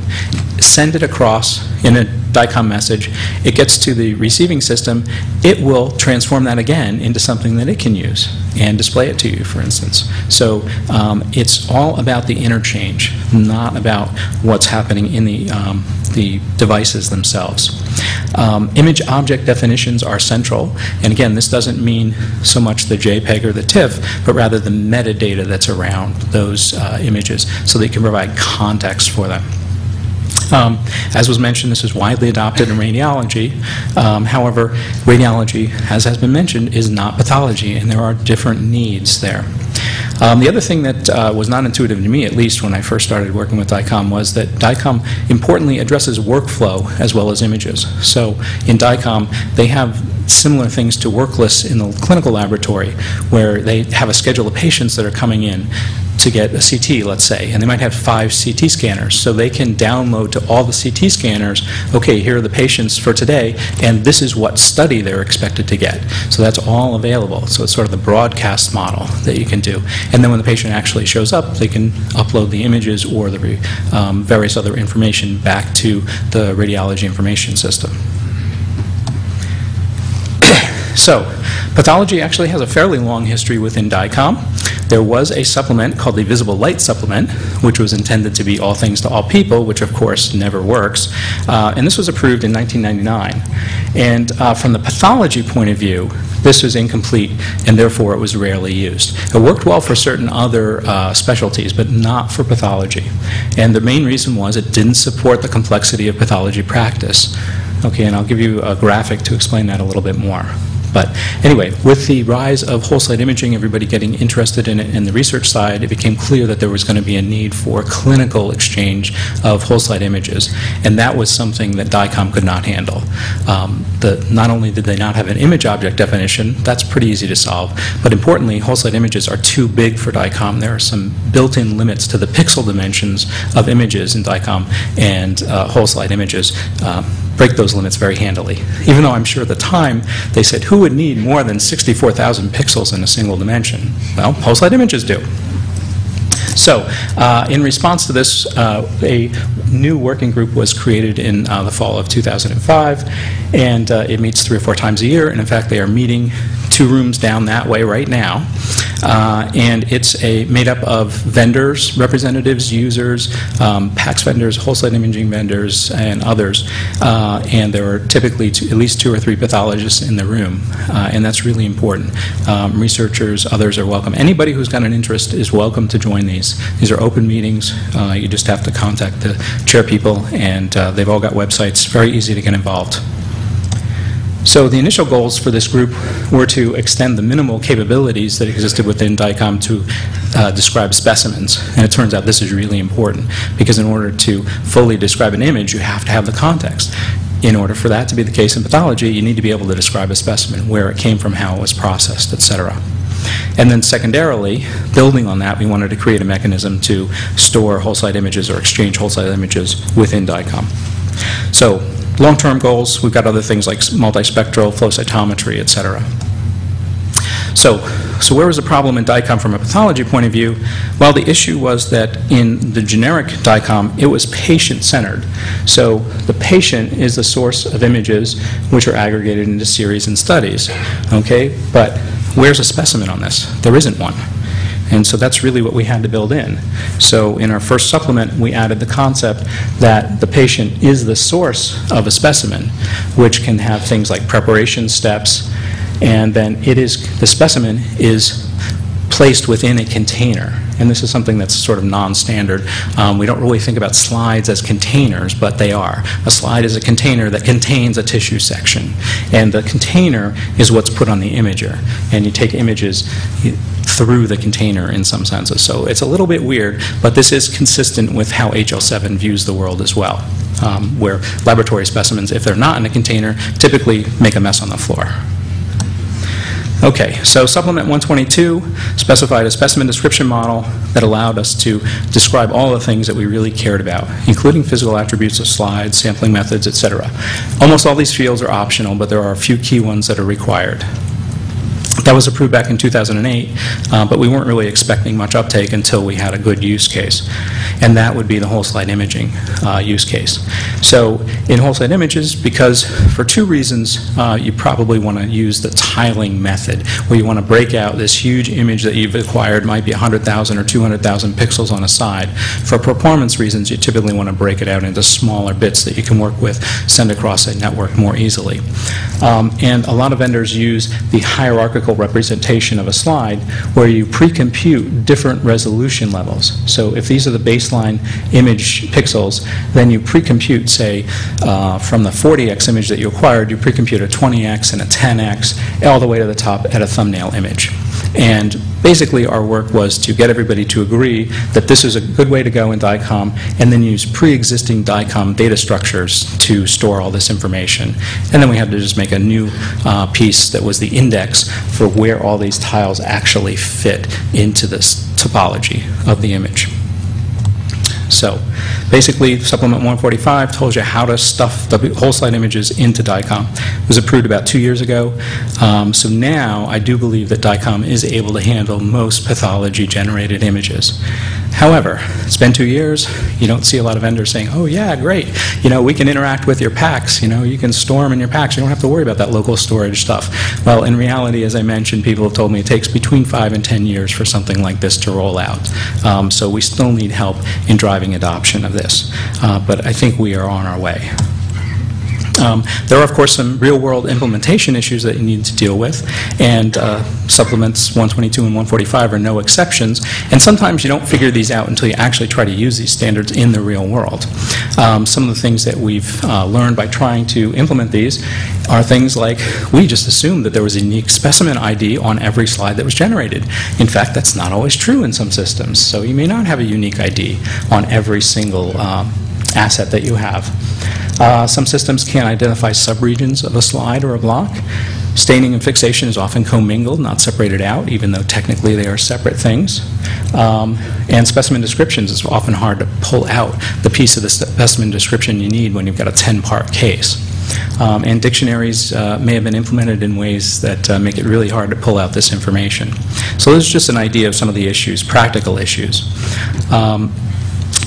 send it across in a DICOM message, it gets to the receiving system, it will transform that again into something that it can use and display it to you, for instance. So it's all about the interchange, not about what's happening in the devices themselves. Image object definitions are central, and again, this doesn't mean so much the JPEG or the TIFF, but rather the metadata that's around those images so that you can provide context for them. As was mentioned, this is widely adopted in radiology. However, radiology, as has been mentioned, is not pathology, and there are different needs there. The other thing that was not intuitive to me, at least when I first started working with DICOM, was that DICOM importantly addresses workflow as well as images. So in DICOM, they have similar things to work lists in the clinical laboratory, where they have a schedule of patients that are coming in to get a CT, let's say, and they might have 5 CT scanners. So they can download to all the CT scanners, okay, here are the patients for today, and this is what study they're expected to get. So that's all available. So it's sort of the broadcast model that you can do. And then when the patient actually shows up, they can upload the images or the various other information back to the radiology information system. So, pathology actually has a fairly long history within DICOM. There was a supplement called the Visible Light Supplement, which was intended to be all things to all people, which of course never works. And this was approved in 1999. And from the pathology point of view, this was incomplete, and therefore it was rarely used. It worked well for certain other specialties, but not for pathology. And the main reason was it didn't support the complexity of pathology practice. Okay, and I'll give you a graphic to explain that a little bit more. But anyway, with the rise of whole slide imaging, everybody getting interested in it in the research side, it became clear that there was going to be a need for clinical exchange of whole slide images. And that was something that DICOM could not handle. Not only did they not have an image object definition, that's pretty easy to solve, but importantly, whole slide images are too big for DICOM. There are some built-in limits to the pixel dimensions of images in DICOM, and whole slide images break those limits very handily. Even though I'm sure at the time they said, who would need more than 64,000 pixels in a single dimension? Well, whole slide images do. So, in response to this, a new working group was created in the fall of 2005, and it meets 3 or 4 times a year, and in fact they are meeting 2 rooms down that way right now. And it's made up of vendors, representatives, users, PACS vendors, whole slide imaging vendors, and others. And there are typically at least 2 or 3 pathologists in the room, and that's really important. Researchers, others are welcome. Anybody who's got an interest is welcome to join these. These are open meetings. You just have to contact the chair people, and they've all got websites. Very easy to get involved. So the initial goals for this group were to extend the minimal capabilities that existed within DICOM to describe specimens. And it turns out this is really important, because in order to fully describe an image, you have to have the context. In order for that to be the case in pathology, you need to be able to describe a specimen, where it came from, how it was processed, etc. And then secondarily, building on that, we wanted to create a mechanism to store whole slide images or exchange whole slide images within DICOM. So, long-term goals, we've got other things like multispectral, flow cytometry, etc. So where was the problem in DICOM from a pathology point of view? Well, the issue was that in the generic DICOM, it was patient-centered. So the patient is the source of images which are aggregated into series and studies. Okay, but where's a specimen on this? There isn't one. And so that's really what we had to build in. So in our first supplement, we added the concept that the patient is the source of a specimen, which can have things like preparation steps, and then the specimen is placed within a container. And this is something that's sort of non-standard. We don't really think about slides as containers, but they are. A slide is a container that contains a tissue section. And the container is what's put on the imager. And you take images through the container in some senses. So it's a little bit weird, but this is consistent with how HL7 views the world as well, where laboratory specimens, if they're not in a container, typically make a mess on the floor. Okay, so Supplement 122 specified a specimen description model that allowed us to describe all the things that we really cared about, including physical attributes of slides, sampling methods, etc. Almost all these fields are optional, but there are a few key ones that are required. That was approved back in 2008, but we weren't really expecting much uptake until we had a good use case. And that would be the whole slide imaging use case. So in whole slide images, because for 2 reasons, you probably want to use the tiling method, where you want to break out this huge image that you've acquired, might be 100,000 or 200,000 pixels on a side. For performance reasons, you typically want to break it out into smaller bits that you can work with, send across a network more easily. And a lot of vendors use the hierarchical representation of a slide, where you pre-compute different resolution levels. So if these are the baseline image pixels, then you pre-compute, say, from the 40x image that you acquired, you pre-compute a 20x and a 10x, all the way to the top at a thumbnail image. And basically our work was to get everybody to agree that this is a good way to go in DICOM, and then use pre-existing DICOM data structures to store all this information. And then we had to just make a new piece that was the index for where all these tiles actually fit into this topology of the image. So basically, Supplement 145 tells you how to stuff the whole slide images into DICOM. It was approved about 2 years ago. So now I do believe that DICOM is able to handle most pathology-generated images. However, it's been 2 years, you don't see a lot of vendors saying, oh yeah, great, we can interact with your packs, you can store them in your packs, you don't have to worry about that local storage stuff. Well, in reality, as I mentioned, people have told me it takes between 5 and 10 years for something like this to roll out. So we still need help in driving adoption of this, but I think we are on our way. There are, of course, some real-world implementation issues that you need to deal with, and supplements 122 and 145 are no exceptions, and sometimes you don't figure these out until you actually try to use these standards in the real world. Some of the things that we've learned by trying to implement these are things like, we just assumed that there was a unique specimen ID on every slide that was generated. In fact, that's not always true in some systems, so you may not have a unique ID on every single asset that you have. Some systems can't identify subregions of a slide or a block. Staining and fixation is often commingled, not separated out, even though technically they are separate things. And specimen descriptions is often hard to pull out the piece of the specimen description you need when you've got a 10-part case. And dictionaries may have been implemented in ways that make it really hard to pull out this information. So this is just an idea of some of the issues, practical issues.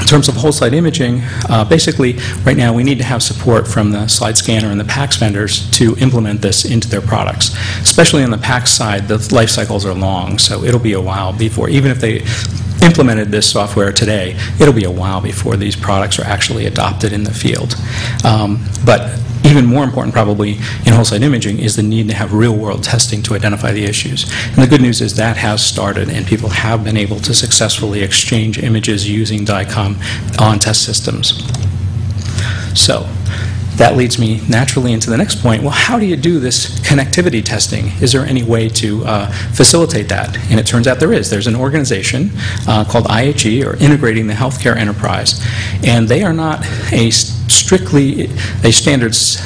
In terms of whole slide imaging, basically right now we need to have support from the slide scanner and the PACS vendors to implement this into their products. Especially on the PACS side, the life cycles are long, so it'll be a while before, even if they implemented this software today, it'll be a while before these products are actually adopted in the field. But even more important probably in whole slide imaging is the need to have real-world testing to identify the issues. And the good news is that has started, and people have been able to successfully exchange images using DICOM on test systems. So that leads me naturally into the next point. Well, how do you do this connectivity testing? Is there any way to facilitate that? And it turns out there is. There's an organization called IHE, or Integrating the Healthcare Enterprise, and they are not a strictly a standards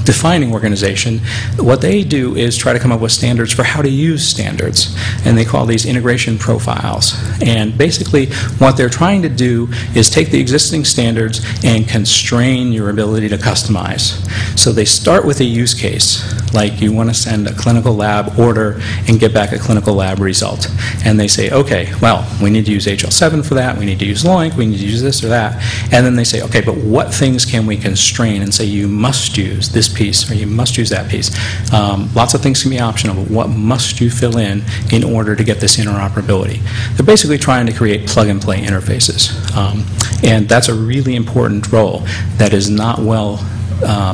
defining organization. What they do is try to come up with standards for how to use standards, and they call these integration profiles. And basically what they're trying to do is take the existing standards and constrain your ability to customize. So they start with a use case, like you want to send a clinical lab order and get back a clinical lab result. And they say, okay, well, we need to use HL7 for that, we need to use LOINC, we need to use this or that. And then they say, okay, but what things can we constrain and say you must use this piece or you must use that piece? Lots of things can be optional, but what must you fill in order to get this interoperability? They're basically trying to create plug-and-play interfaces. And that's a really important role that is not well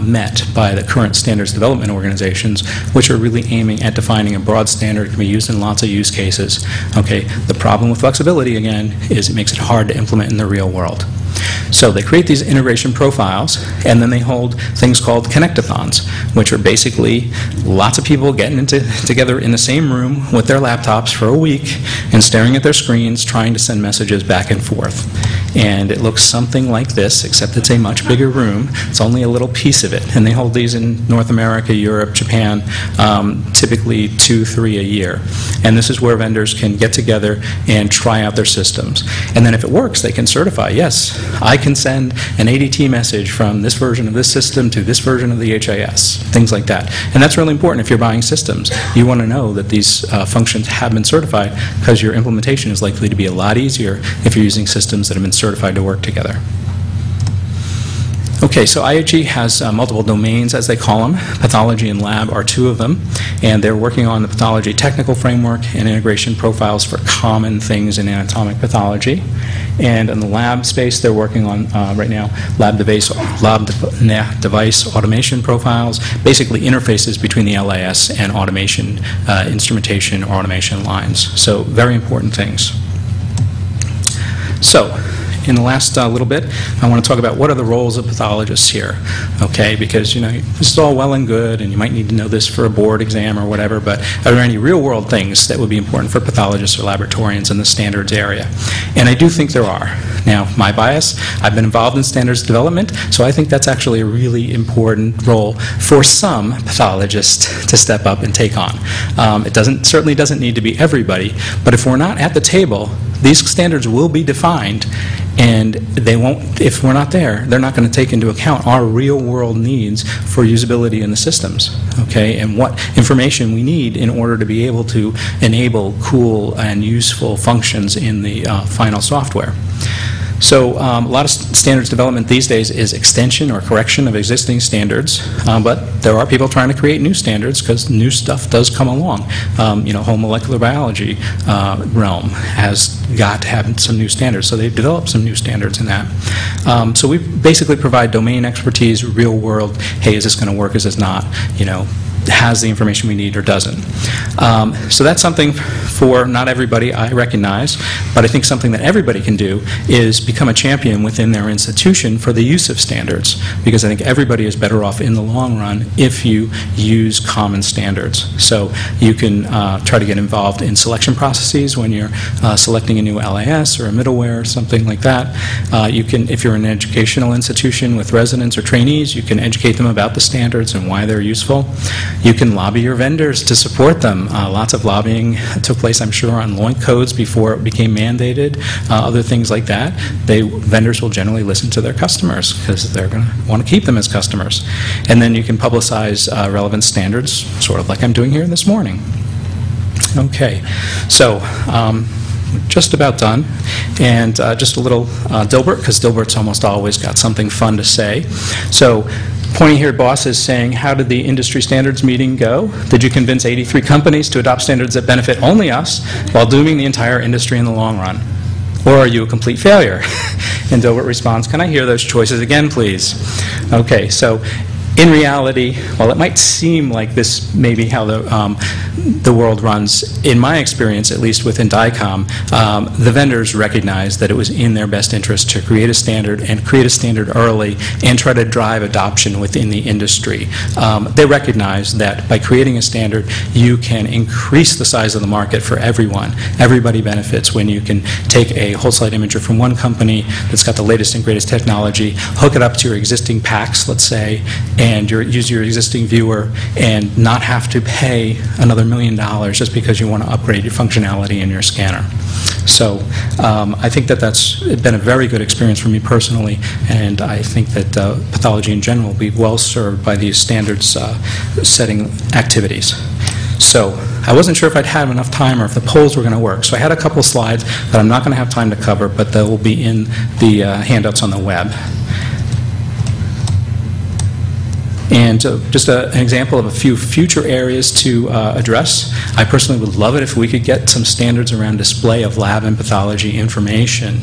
met by the current standards development organizations, which are really aiming at defining a broad standard that can be used in lots of use cases. Okay, the problem with flexibility, again, is it makes it hard to implement in the real world. So they create these integration profiles, and then they hold things called connectathons, which are basically lots of people getting together in the same room with their laptops for a week and staring at their screens trying to send messages back and forth. And it looks something like this, except it's a much bigger room. It's only a little piece of it. And they hold these in North America, Europe, Japan, typically 2-3 a year. And this is where vendors can get together and try out their systems. And then if it works, they can certify, yes, I can send an ADT message from this version of this system to this version of the HIS, things like that. And that's really important if you're buying systems. You want to know that these functions have been certified, because your implementation is likely to be a lot easier if you're using systems that have been certified to work together. Okay, so IHE has multiple domains, as they call them. Pathology and lab are two of them, and they're working on the pathology technical framework and integration profiles for common things in anatomic pathology. And in the lab space, they're working on, right now, lab device automation profiles, basically interfaces between the LIS and automation, instrumentation or automation lines. So very important things. So, in the last little bit, I want to talk about what are the roles of pathologists here, okay? Because, this is all well and good, and you might need to know this for a board exam or whatever, but are there any real-world things that would be important for pathologists or laboratorians in the standards area? And I do think there are. Now, my bias, I've been involved in standards development, so I think that's actually a really important role for some pathologists to step up and take on. It certainly doesn't need to be everybody, but if we're not at the table, These standards will be defined, and they won't, if we're not there, they're not going to take into account our real-world needs for usability in the systems, okay, and what information we need in order to be able to enable cool and useful functions in the final software. So a lot of standards development these days is extension or correction of existing standards, but there are people trying to create new standards because new stuff does come along. Whole molecular biology realm has got to have some new standards, so they've developed some new standards in that. So we basically provide domain expertise, real world, hey, is this going to work, is this not, has the information we need or doesn't. So that's something for not everybody, I recognize, but I think something that everybody can do is become a champion within their institution for the use of standards, because I think everybody is better off in the long run if you use common standards. So you can try to get involved in selection processes when you're selecting a new LIS or a middleware or something like that. You can, if you're an educational institution with residents or trainees, you can educate them about the standards and why they're useful. You can lobby your vendors to support them. Lots of lobbying took place, I'm sure, on LOINC codes before it became mandated, other things like that. Vendors will generally listen to their customers because they're going to want to keep them as customers. And then you can publicize relevant standards, sort of like I'm doing here this morning. Okay, so just about done. And just a little Dilbert, because Dilbert's almost always got something fun to say. So pointing here, boss is saying, how did the industry standards meeting go? Did you convince 83 companies to adopt standards that benefit only us while dooming the entire industry in the long run? Or are you a complete failure? And Dilbert responds, can I hear those choices again, please? Okay, so in reality, while it might seem like this may be how the world runs, in my experience, at least within DICOM, the vendors recognized that it was in their best interest to create a standard and create a standard early and try to drive adoption within the industry. They recognize that by creating a standard, you can increase the size of the market for everyone. Everybody benefits when you can take a whole slide imager from one company that's got the latest and greatest technology, hook it up to your existing PACS, let's say, and use your existing viewer and not have to pay another $1 million just because you want to upgrade your functionality in your scanner. So I think that that's been a very good experience for me personally, and I think that pathology in general will be well served by these standards setting activities. So I wasn't sure if I'd have enough time or if the polls were going to work. So I had a couple slides that I'm not going to have time to cover, but they will be in the handouts on the web. And just an example of a few future areas to address. I personally would love it if we could get some standards around display of lab and pathology information.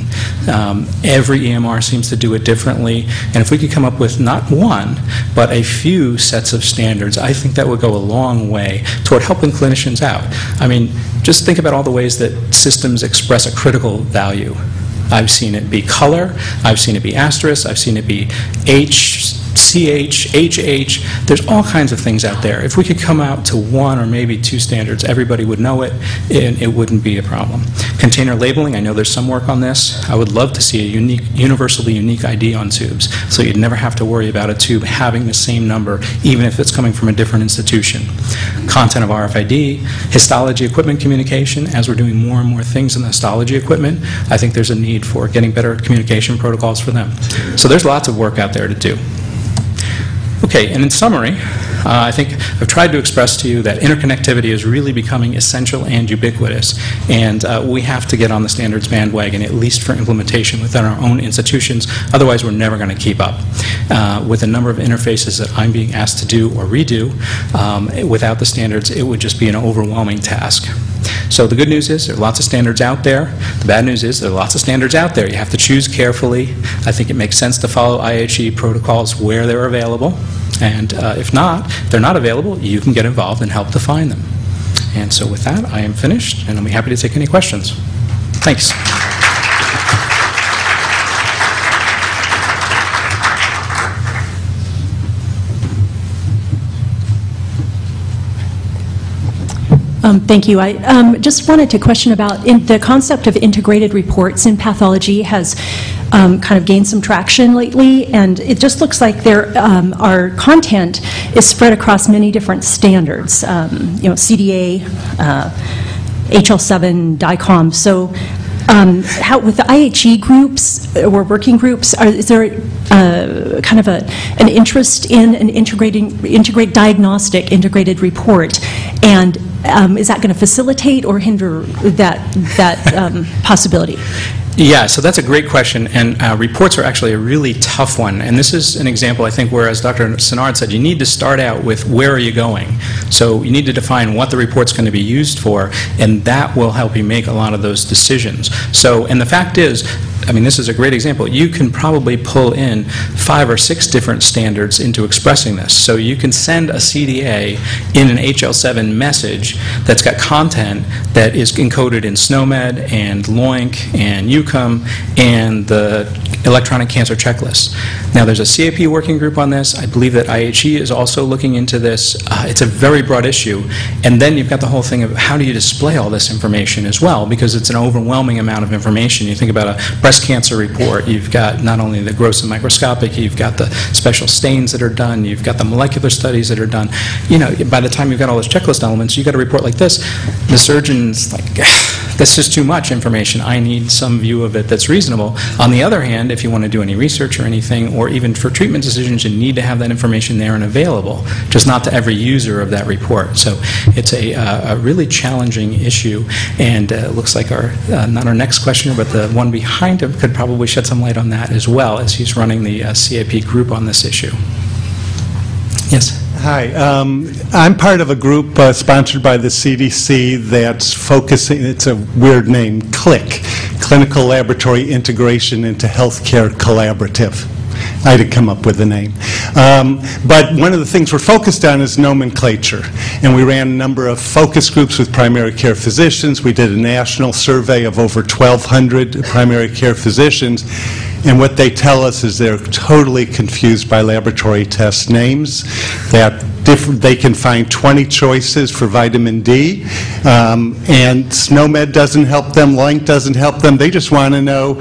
Every EMR seems to do it differently, and if we could come up with not one, but a few sets of standards, I think that would go a long way toward helping clinicians out. I mean, just think about all the ways that systems express a critical value. I've seen it be color, I've seen it be asterisk, I've seen it be H, CH, HH, there's all kinds of things out there. If we could come out to one or maybe two standards, everybody would know it, and it wouldn't be a problem. Container labeling, I know there's some work on this. I would love to see a universally unique ID on tubes, so you'd never have to worry about a tube having the same number, even if it's coming from a different institution. Content of RFID, histology equipment communication, as we're doing more and more things in the histology equipment, I think there's a need for getting better communication protocols for them. So there's lots of work out there to do. Okay, and in summary, I think I've tried to express to you that interconnectivity is really becoming essential and ubiquitous, and we have to get on the standards bandwagon, at least for implementation within our own institutions. Otherwise, we're never going to keep up. With the number of interfaces that I'm being asked to do or redo, without the standards, it would just be an overwhelming task. So the good news is there are lots of standards out there. The bad news is there are lots of standards out there. You have to choose carefully. I think it makes sense to follow IHE protocols where they're available. And if they're not available, you can get involved and help define them. And so with that, I am finished, and I'll be happy to take any questions. Thanks. Thank you. I just wanted to question about the concept of integrated reports in pathology has kind of gained some traction lately, and it just looks like our content is spread across many different standards, CDA, HL7, DICOM. So how, with the IHE groups or working groups, is there kind of an interest in an integrated diagnostic integrated report, and is that going to facilitate or hinder that possibility? Yeah, so that's a great question, and reports are actually a really tough one. And this is an example, I think, where, as Dr. Senard said, you need to start out with where are you going. So you need to define what the report's going to be used for, and that will help you make a lot of those decisions. So, and the fact is, I mean, this is a great example. You can probably pull in 5 or 6 different standards into expressing this. So you can send a CDA in an HL7 message that's got content that is encoded in SNOMED and LOINC and UCOM and the electronic cancer checklist. Now, there's a CAP working group on this. I believe that IHE is also looking into this. It's a very broad issue. And then you've got the whole thing of how do you display all this information as well, because it's an overwhelming amount of information. You think about a breast cancer report, you've got not only the gross and microscopic, you've got the special stains that are done, you've got the molecular studies that are done. You know, by the time you've got all those checklist elements, you've got a report like this. The surgeon's like, that's just too much information. I need some view of it that's reasonable. On the other hand, if you want to do any research or anything, or even for treatment decisions, you need to have that information there and available, just not to every user of that report. So it's a really challenging issue, and it looks like our, not our next questioner, but the one behind him could probably shed some light on that as well, as he's running the CAP group on this issue. Yes? Hi, I'm part of a group sponsored by the CDC that's focusing, it's a weird name, CLIC, Clinical Laboratory Integration into Healthcare Collaborative. I had to come up with the name. But one of the things we're focused on is nomenclature. And we ran a number of focus groups with primary care physicians. We did a national survey of over 1,200 primary care physicians. And what they tell us is they're totally confused by laboratory test names, that they can find 20 choices for vitamin D, and SNOMED doesn't help them, LOINC doesn't help them. They just want to know,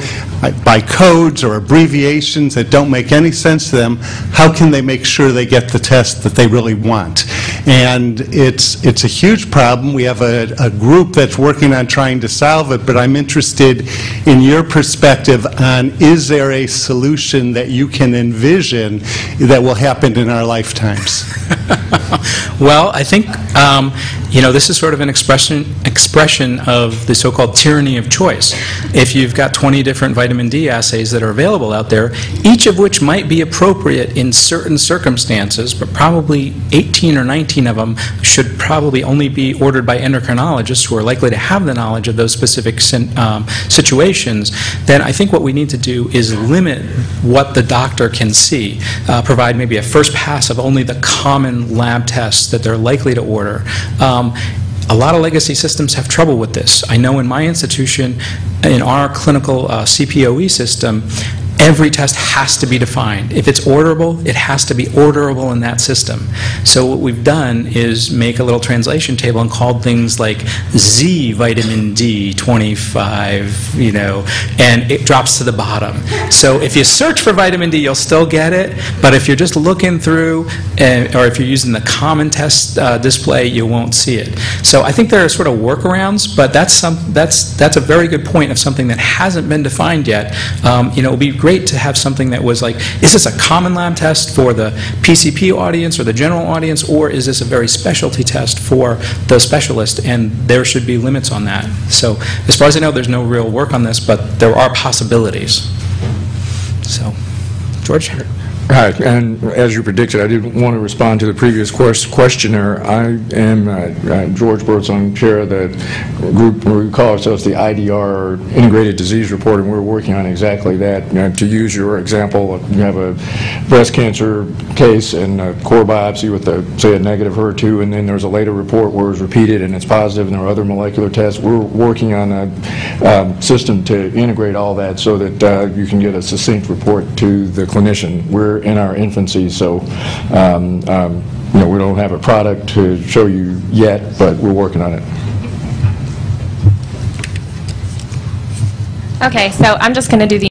by codes or abbreviations that don't make any sense to them, how can they make sure they get the test that they really want? And it's a huge problem. We have a group that's working on trying to solve it, but I'm interested in your perspective on, is there a solution that you can envision that will happen in our lifetimes? Well, I think, you know, this is sort of an expression of the so-called tyranny of choice. If you've got 20 different vitamin D assays that are available out there, each of which might be appropriate in certain circumstances, but probably 18 or 19 of them should probably only be ordered by endocrinologists who are likely to have the knowledge of those specific situations, then I think what we need to do is limit what the doctor can see, provide maybe a first pass of only the common lab tests that they're likely to order. A lot of legacy systems have trouble with this. I know in my institution, in our clinical CPOE system, every test has to be defined. If it's orderable, it has to be orderable in that system. So what we've done is make a little translation table and called things like Z vitamin D 25, you know, and it drops to the bottom. So if you search for vitamin D, you'll still get it, but if you're just looking through, or if you're using the common test display, you won't see it. So I think there are sort of workarounds, but that's a very good point of something that hasn't been defined yet. You know, it would be great to have something that was like, is this a common lab test for the PCP audience or the general audience, or is this a very specialty test for the specialist? And there should be limits on that. So as far as I know, there's no real work on this, but there are possibilities. So, George? Hi, and as you predicted, I did want to respond to the previous questioner. I am George Burtz. I'm chair of the group where we call ourselves the IDR, or Integrated Disease Report, and we're working on exactly that. You know, to use your example, you have a breast cancer case and a core biopsy with, say, a negative HER2, and then there's a later report where it's repeated and it's positive, and there are other molecular tests. We're working on a system to integrate all that so that you can get a succinct report to the clinician. We're in our infancy, so you know, we don't have a product to show you yet, but we're working on it. Okay, so I'm just going to do the